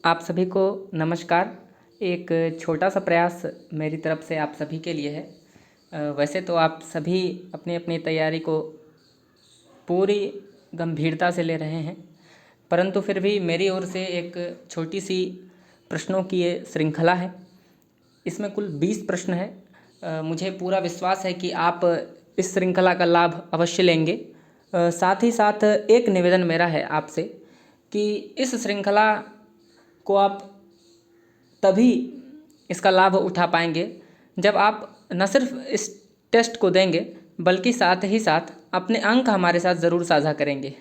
आप सभी को नमस्कार। एक छोटा सा प्रयास मेरी तरफ से आप सभी के लिए है। वैसे तो आप सभी अपनी अपनी तैयारी को पूरी गंभीरता से ले रहे हैं, परंतु फिर भी मेरी ओर से एक छोटी सी प्रश्नों की ये श्रृंखला है। इसमें कुल 20 प्रश्न है। मुझे पूरा विश्वास है कि आप इस श्रृंखला का लाभ अवश्य लेंगे। साथ ही साथ एक निवेदन मेरा है आपसे कि इस श्रृंखला को आप तभी इसका लाभ उठा पाएंगे जब आप न सिर्फ इस टेस्ट को देंगे बल्कि साथ ही साथ अपने अंक हमारे साथ ज़रूर साझा करेंगे।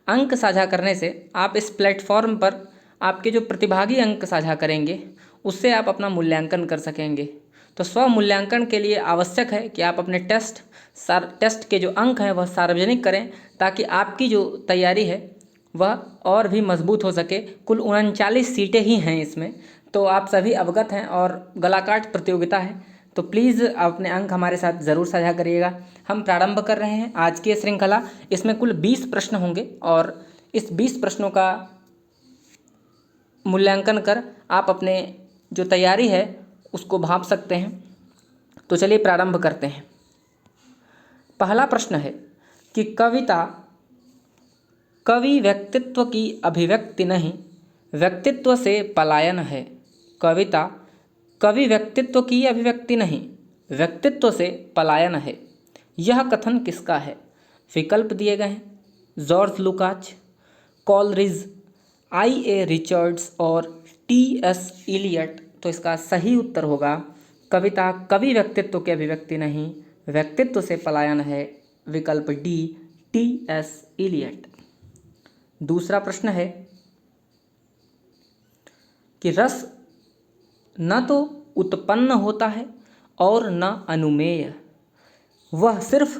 अंक साझा करने से आप इस प्लेटफॉर्म पर आपके जो प्रतिभागी अंक साझा करेंगे उससे आप अपना मूल्यांकन कर सकेंगे। तो स्व मूल्यांकन के लिए आवश्यक है कि आप अपने टेस्ट के जो अंक हैं वह सार्वजनिक करें, ताकि आपकी जो तैयारी है वह और भी मजबूत हो सके। कुल 39 सीटें ही हैं इसमें, तो आप सभी अवगत हैं और गलाकाट प्रतियोगिता है, तो प्लीज़ अपने अंक हमारे साथ ज़रूर साझा करिएगा। हम प्रारंभ कर रहे हैं आज की श्रृंखला। इसमें कुल 20 प्रश्न होंगे और इस 20 प्रश्नों का मूल्यांकन कर आप अपने जो तैयारी है उसको भांप सकते हैं। तो चलिए प्रारंभ करते हैं। पहला प्रश्न है कि कविता कवि व्यक्तित्व की अभिव्यक्ति नहीं, व्यक्तित्व से पलायन है। कविता कवि व्यक्तित्व की अभिव्यक्ति नहीं, व्यक्तित्व से पलायन है। यह कथन किसका है? विकल्प दिए गए हैं: जॉर्ज लुकाच, कॉलरिज, I.A. रिचर्ड्स और T.S. इलियट। तो इसका सही उत्तर होगा कविता कवि व्यक्तित्व की अभिव्यक्ति नहीं, व्यक्तित्व से पलायन है। विकल्प डी, T.S. इलियट। दूसरा प्रश्न है कि रस न तो उत्पन्न होता है और न अनुमेय, वह सिर्फ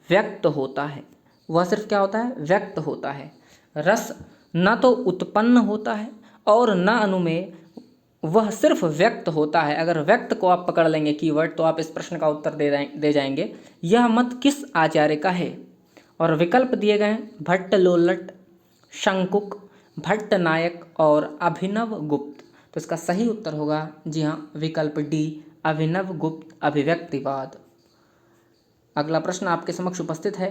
व्यक्त होता है। वह सिर्फ क्या होता है? व्यक्त होता है। रस न तो उत्पन्न होता है और न अनुमेय, वह सिर्फ व्यक्त होता है। अगर व्यक्त को आप पकड़ लेंगे कीवर्ड, तो आप इस प्रश्न का उत्तर दे जाएंगे। यह मत किस आचार्य का है? और विकल्प दिए गए हैं: भट्ट लोल्लट, शंकुक, भट्ट नायक और अभिनव गुप्त। तो इसका सही उत्तर होगा जी हाँ, विकल्प डी, अभिनव गुप्त अभिव्यक्तिवाद। अगला प्रश्न आपके समक्ष उपस्थित है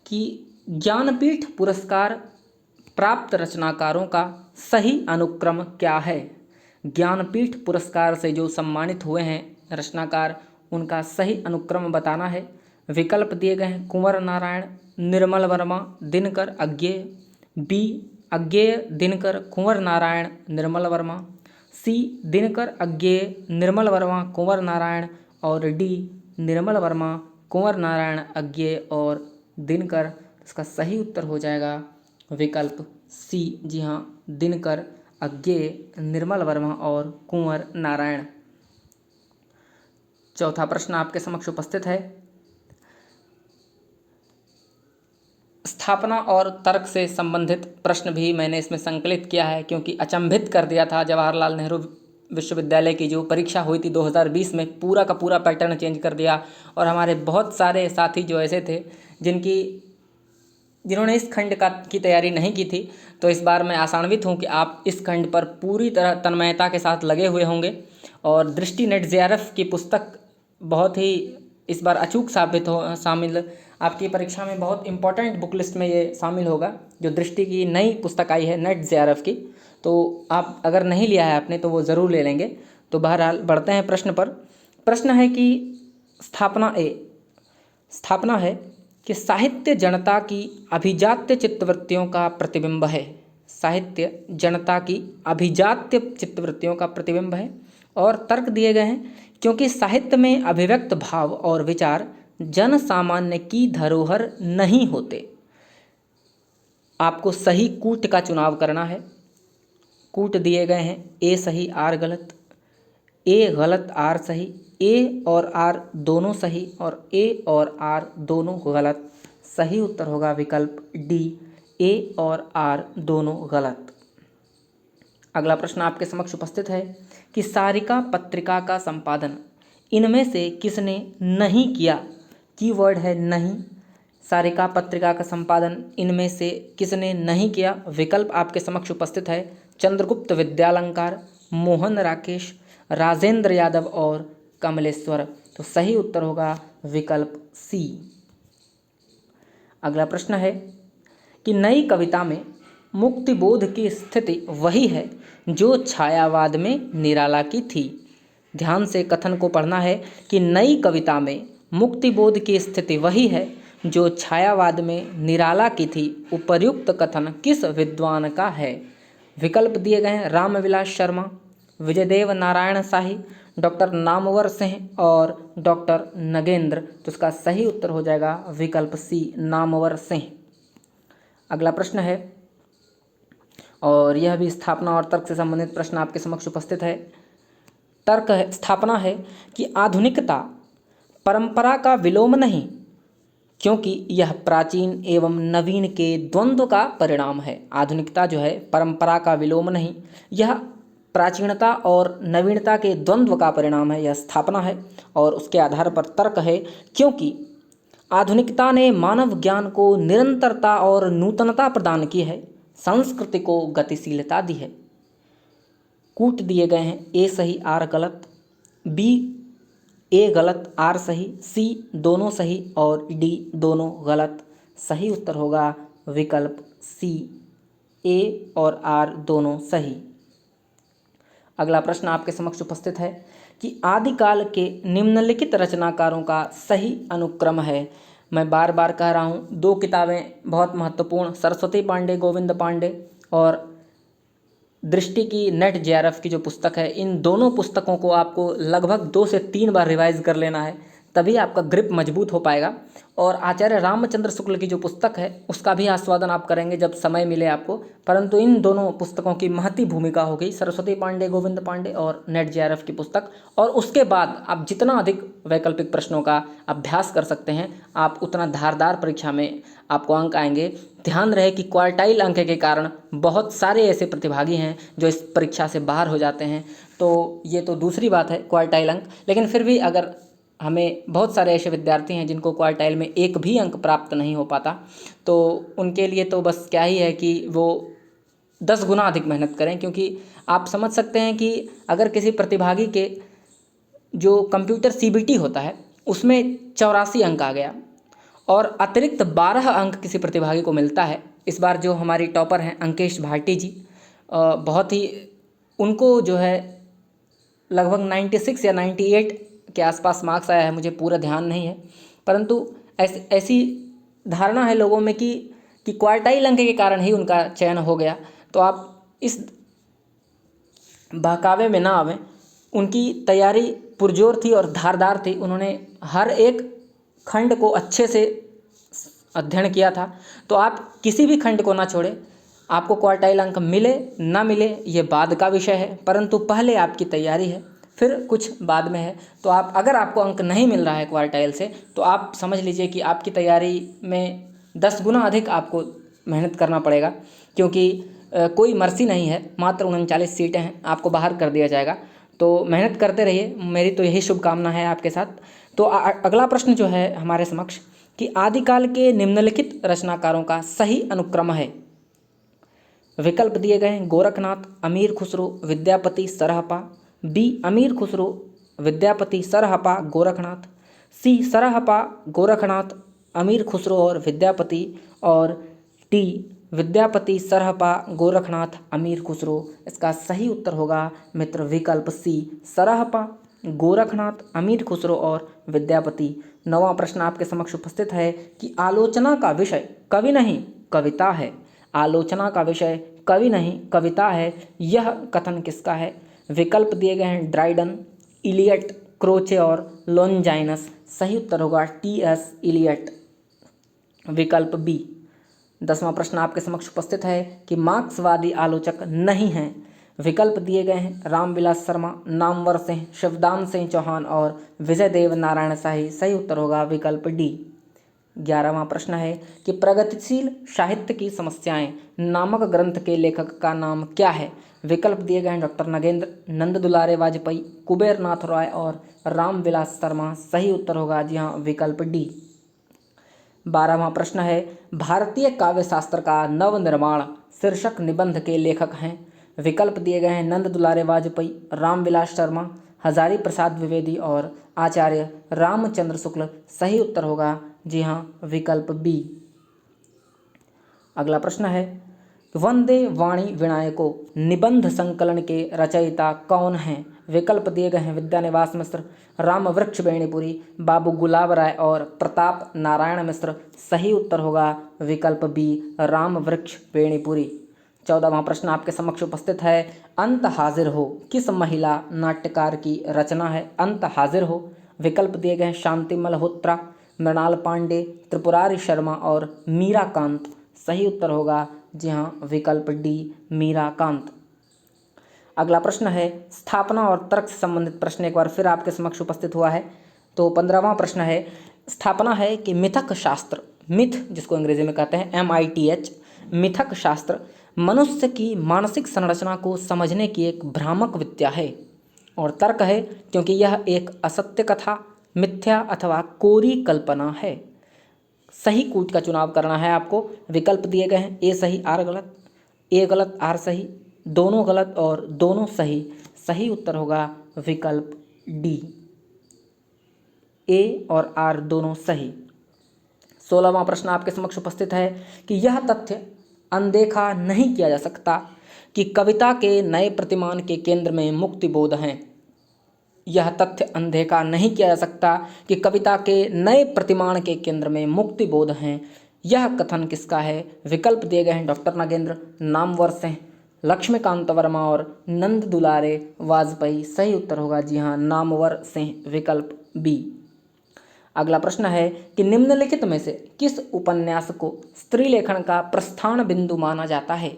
कि ज्ञानपीठ पुरस्कार प्राप्त रचनाकारों का सही अनुक्रम क्या है? ज्ञानपीठ पुरस्कार से जो सम्मानित हुए हैं रचनाकार, उनका सही अनुक्रम बताना है। विकल्प दिए गए हैं: कुंवर नारायण, निर्मल वर्मा, दिनकर अज्ञेय। बी, अज्ञेय, दिनकर, कुंवर नारायण, निर्मल वर्मा। सी, दिनकर अज्ञेय, निर्मल वर्मा, कुंवर नारायण। और डी, निर्मल वर्मा, कुंवर नारायण, अज्ञेय और दिनकर। इसका सही उत्तर हो जाएगा विकल्प सी, जी हाँ, दिनकर अज्ञेय, निर्मल वर्मा और कुंवर नारायण। चौथा प्रश्न आपके समक्ष उपस्थित है। स्थापना और तर्क से संबंधित प्रश्न भी मैंने इसमें संकलित किया है, क्योंकि अचंभित कर दिया था जवाहरलाल नेहरू विश्वविद्यालय की जो परीक्षा हुई थी 2020 में। पूरा का पूरा पैटर्न चेंज कर दिया और हमारे बहुत सारे साथी जो ऐसे थे जिन्होंने इस खंड की तैयारी नहीं की थी, तो इस बार मैं आशान्वित हूं कि आप इस खंड पर पूरी तरह तन्मयता के साथ लगे हुए होंगे। और दृष्टि नेट JRF की पुस्तक बहुत ही इस बार अचूक शामिल आपकी परीक्षा में बहुत इंपॉर्टेंट बुक लिस्ट में ये शामिल होगा। जो दृष्टि की नई पुस्तक आई है नेट JRF की, तो आप अगर नहीं लिया है आपने तो वो ज़रूर ले लेंगे। तो बहरहाल बढ़ते हैं प्रश्न पर। प्रश्न है कि स्थापना है कि साहित्य जनता की अभिजात्य चित्तवृत्तियों का प्रतिबिंब है। साहित्य जनता की अभिजात्य चित्तवृत्तियों का प्रतिबिंब है। और तर्क दिए गए हैं क्योंकि साहित्य में अभिव्यक्त भाव और विचार जन सामान्य की धरोहर नहीं होते। आपको सही कूट का चुनाव करना है। कूट दिए गए हैं: ए सही, आर गलत, ए गलत, आर सही, ए और आर दोनों सही और ए और आर दोनों गलत। सही उत्तर होगा विकल्प डी, ए और आर दोनों गलत। अगला प्रश्न आपके समक्ष उपस्थित है कि सारिका पत्रिका का संपादन इनमें से किसने नहीं किया? कीवर्ड है नहीं। सारिका पत्रिका का संपादन इनमें से किसने नहीं किया? विकल्प आपके समक्ष उपस्थित है। चंद्रगुप्त विद्यालंकार, मोहन राकेश, राजेंद्र यादव और कमलेश्वर। तो सही उत्तर होगा विकल्प सी। अगला प्रश्न है कि नई कविता में मुक्तिबोध की स्थिति वही है जो छायावाद में निराला की थी। ध्यान से कथन को पढ़ना है कि नई कविता में मुक्तिबोध की स्थिति वही है जो छायावाद में निराला की थी। उपर्युक्त कथन किस विद्वान का है? विकल्प दिए गए हैं रामविलास शर्मा, विजयदेव नारायण शाही, डॉक्टर नामवर सिंह और डॉक्टर नगेंद्र। तो इसका सही उत्तर हो जाएगा विकल्प सी, नामवर सिंह। अगला प्रश्न है और यह भी स्थापना और तर्क से संबंधित प्रश्न आपके समक्ष उपस्थित है। तर्क है, स्थापना है कि आधुनिकता परंपरा का विलोम नहीं, क्योंकि यह प्राचीन एवं नवीन के द्वंद्व का परिणाम है। आधुनिकता जो है परंपरा का विलोम नहीं, यह प्राचीनता और नवीनता के द्वंद्व का परिणाम है। यह स्थापना है और उसके आधार पर तर्क है, क्योंकि आधुनिकता ने मानव ज्ञान को निरंतरता और नूतनता प्रदान की है, संस्कृति को गतिशीलता दी है। कूट दिए गए हैं, ए सही आर गलत, बी ए गलत आर सही, सी दोनों सही और डी दोनों गलत। सही उत्तर होगा विकल्प सी, ए और आर दोनों सही। अगला प्रश्न आपके समक्ष उपस्थित है कि आदिकाल के निम्नलिखित रचनाकारों का सही अनुक्रम है। मैं बार बार कह रहा हूँ, दो किताबें बहुत महत्वपूर्ण, सरस्वती पांडे, गोविंद पांडे और दृष्टि की नेट जेआरएफ की जो पुस्तक है, इन दोनों पुस्तकों को आपको लगभग 2 से 3 बार रिवाइज कर लेना है, तभी आपका ग्रिप मजबूत हो पाएगा। और आचार्य रामचंद्र शुक्ल की जो पुस्तक है उसका भी आस्वादन आप करेंगे जब समय मिले आपको, परंतु इन दोनों पुस्तकों की महती भूमिका होगी, सरस्वती पांडे, गोविंद पांडे और नेट जेआरएफ की पुस्तक। और उसके बाद आप जितना अधिक वैकल्पिक प्रश्नों का अभ्यास कर सकते हैं, आप उतना धारदार परीक्षा में आपको अंक आएंगे। ध्यान रहे कि क्वार्टाइल अंक के कारण बहुत सारे ऐसे प्रतिभागी हैं जो इस परीक्षा से बाहर हो जाते हैं। तो ये तो दूसरी बात है क्वार्टाइल अंक, लेकिन फिर भी अगर हमें बहुत सारे ऐसे विद्यार्थी हैं जिनको क्वार्टाइल में एक भी अंक प्राप्त नहीं हो पाता, तो उनके लिए तो बस क्या ही है कि वो 10 गुना अधिक मेहनत करें। क्योंकि आप समझ सकते हैं कि अगर किसी प्रतिभागी के जो कंप्यूटर सीबीटी होता है उसमें 84 अंक आ गया और अतिरिक्त 12 अंक किसी प्रतिभागी को मिलता है। इस बार जो हमारी टॉपर हैं अंकेश भाटी जी, बहुत ही उनको जो है लगभग 96 या 98 के आसपास मार्क्स आया है, मुझे पूरा ध्यान नहीं है, परंतु ऐसी धारणा है लोगों में कि क्वार्टाइल अंक के कारण ही उनका चयन हो गया। तो आप इस बहकावे में ना आवें। उनकी तैयारी पुरजोर थी और धारदार थी, उन्होंने हर एक खंड को अच्छे से अध्ययन किया था। तो आप किसी भी खंड को ना छोड़ें, आपको क्वार्टाइल अंक मिले ना मिले ये बाद का विषय है, परंतु पहले आपकी तैयारी है, फिर कुछ बाद में है। तो आप अगर आपको अंक नहीं मिल रहा है क्वार्टाइल से, तो आप समझ लीजिए कि आपकी तैयारी में 10 गुना अधिक आपको मेहनत करना पड़ेगा, क्योंकि कोई मर्सी नहीं है, मात्र 39 सीटें हैं, आपको बाहर कर दिया जाएगा। तो मेहनत करते रहिए, मेरी तो यही शुभकामना है आपके साथ। तो अगला प्रश्न जो है हमारे समक्ष कि आदिकाल के निम्नलिखित रचनाकारों का सही अनुक्रम है। विकल्प दिए गए हैं गोरखनाथ, अमीर खुसरो, विद्यापति, सरहपा, बी अमीर खुसरो, विद्यापति, सरहपा, गोरखनाथ, सी सरहपा, गोरखनाथ, अमीर खुसरो और विद्यापति, और डी विद्यापति, सरहपा, गोरखनाथ, अमीर खुसरो। इसका सही उत्तर होगा मित्र विकल्प सी, सरहपा, गोरखनाथ, अमीर खुसरो और विद्यापति। 9वां प्रश्न आपके समक्ष उपस्थित है कि आलोचना का विषय कवि नहीं कविता है। आलोचना का विषय कवि नहीं कविता है, यह कथन किसका है? विकल्प दिए गए हैं ड्राइडन, इलियट, क्रोचे और लॉन्जाइनस। सही उत्तर होगा टी.एस. इलियट, विकल्प बी। 10वां प्रश्न आपके समक्ष उपस्थित है कि मार्क्सवादी आलोचक नहीं हैं। विकल्प दिए गए हैं रामविलास शर्मा, नामवर सिंह, शिवदान सिंह चौहान और विजयदेव नारायण शाही। सही उत्तर होगा विकल्प डी। 11वां प्रश्न है कि प्रगतिशील साहित्य की समस्याएं नामक ग्रंथ के लेखक का नाम क्या है? विकल्प दिए गए हैं डॉक्टर नगेंद्र, नंद दुलारे वाजपेयी, कुबेर नाथ रॉय और रामविलास शर्मा। सही उत्तर होगा जी हाँ विकल्प डी। 12वां प्रश्न है, भारतीय काव्य शास्त्र का नवनिर्माण शीर्षक निबंध के लेखक हैं। विकल्प दिए गए हैं नंद दुलारे वाजपेयी, रामविलास शर्मा, हजारी प्रसाद द्विवेदी और आचार्य रामचंद्र शुक्ल। सही उत्तर होगा जी हाँ विकल्प बी। अगला प्रश्न है, वंदे वाणी विनायको निबंध संकलन के रचयिता कौन हैं? विकल्प दिए गए हैं विद्यानिवास मिश्र, रामवृक्ष बेणीपुरी, बाबू गुलाब राय और प्रताप नारायण मिश्र। सही उत्तर होगा विकल्प बी रामवृक्ष बेणीपुरी। 14वां प्रश्न आपके समक्ष उपस्थित है, अंत हाजिर हो किस महिला नाट्यकार की रचना है? अंत हाजिर हो। विकल्प दिए गए हैं शांति मल्होत्रा, मृणाल पांडे, त्रिपुरारी शर्मा और मीराकांत। सही उत्तर होगा जी हाँ विकल्प डी मीराकांत। अगला प्रश्न है, स्थापना और तर्क से संबंधित प्रश्न एक बार फिर आपके समक्ष उपस्थित हुआ है। तो 15वां प्रश्न है, स्थापना है कि मिथक शास्त्र, मिथ जिसको अंग्रेजी में कहते हैं MITH, मिथक शास्त्र मनुष्य की मानसिक संरचना को समझने की एक भ्रामक विद्या है। और तर्क है क्योंकि यह एक असत्य कथा, मिथ्या अथवा कोरी कल्पना है। सही कूट का चुनाव करना है आपको। विकल्प दिए गए हैं ए सही आर गलत, ए गलत आर सही, दोनों गलत और दोनों सही। सही उत्तर होगा विकल्प डी, ए और आर दोनों सही। 16वां प्रश्न आपके समक्ष उपस्थित है कि यह तथ्य अनदेखा नहीं किया जा सकता कि कविता के नए प्रतिमान के केंद्र में मुक्तिबोध हैं। यह तथ्य अनदेखा नहीं किया जा सकता कि कविता के नए प्रतिमान के केंद्र में मुक्तिबोध हैं। यह कथन किसका है? विकल्प दिए गए हैं डॉक्टर नागेंद्र, नामवर सिंह, लक्ष्मीकांत वर्मा और नंद दुलारे वाजपेयी। सही उत्तर होगा जी हाँ नामवर सिंह, विकल्प बी। अगला प्रश्न है कि निम्नलिखित में से किस उपन्यास को स्त्रीलेखन का प्रस्थान बिंदु माना जाता है?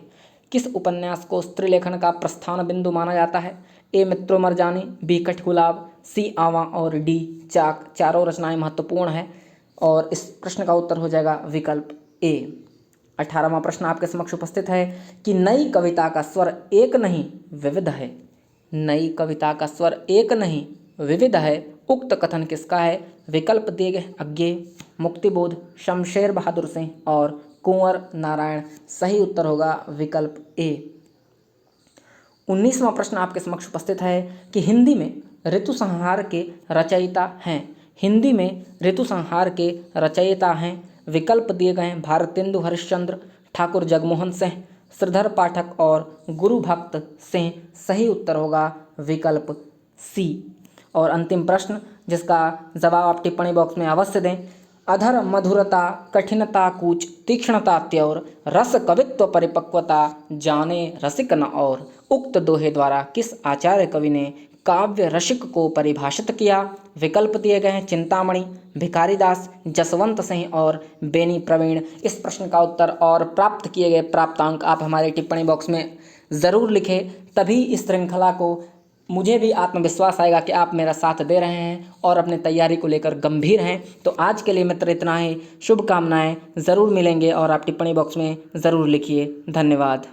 किस उपन्यास को स्त्रीलेखन का प्रस्थान बिंदु माना जाता है? ए मित्रों मरजानी, बी कठगुलाब, सी आवा और डी चाक। चारों रचनाएं महत्वपूर्ण हैं और इस प्रश्न का उत्तर हो जाएगा विकल्प ए। 18वां प्रश्न आपके समक्ष उपस्थित है कि नई कविता का स्वर एक नहीं विविध है। नई कविता का स्वर एक नहीं विविध है, उक्त कथन किसका है? विकल्प दिए गए अज्ञेय, मुक्तिबोध, शमशेर बहादुर सिंह और कुंवर नारायण। सही उत्तर होगा विकल्प ए। 19वां प्रश्न आपके समक्ष उपस्थित है कि हिंदी में ऋतु संहार के रचयिता हैं। हिंदी में ऋतु संहार के रचयिता हैं। विकल्प दिए गए हैं भारतेंदु हरिश्चंद्र, ठाकुर जगमोहन सिंह, श्रीधर पाठक और गुरु भक्त सिंह। सही उत्तर होगा विकल्प सी। और अंतिम प्रश्न जिसका जवाब आप टिप्पणी बॉक्स में अवश्य दें, अधर मधुरता कठिनता कूच तीक्ष्णता त्योर रस कवित्व परिपक्वता जाने रसिक न और। उक्त दोहे द्वारा किस आचार्य कवि ने काव्य रसिक को परिभाषित किया? विकल्प दिए गए हैं चिंतामणि, भिखारीदास, जसवंत सिंह और बेनी प्रवीण। इस प्रश्न का उत्तर और प्राप्त किए गए प्राप्तांक आप हमारे टिप्पणी बॉक्स में ज़रूर लिखें, तभी इस श्रृंखला को मुझे भी आत्मविश्वास आएगा कि आप मेरा साथ दे रहे हैं और अपने तैयारी को लेकर गंभीर हैं। तो आज के लिए मित्र इतना ही, शुभकामनाएं। ज़रूर मिलेंगे और आप टिप्पणी बॉक्स में ज़रूर लिखिए। धन्यवाद।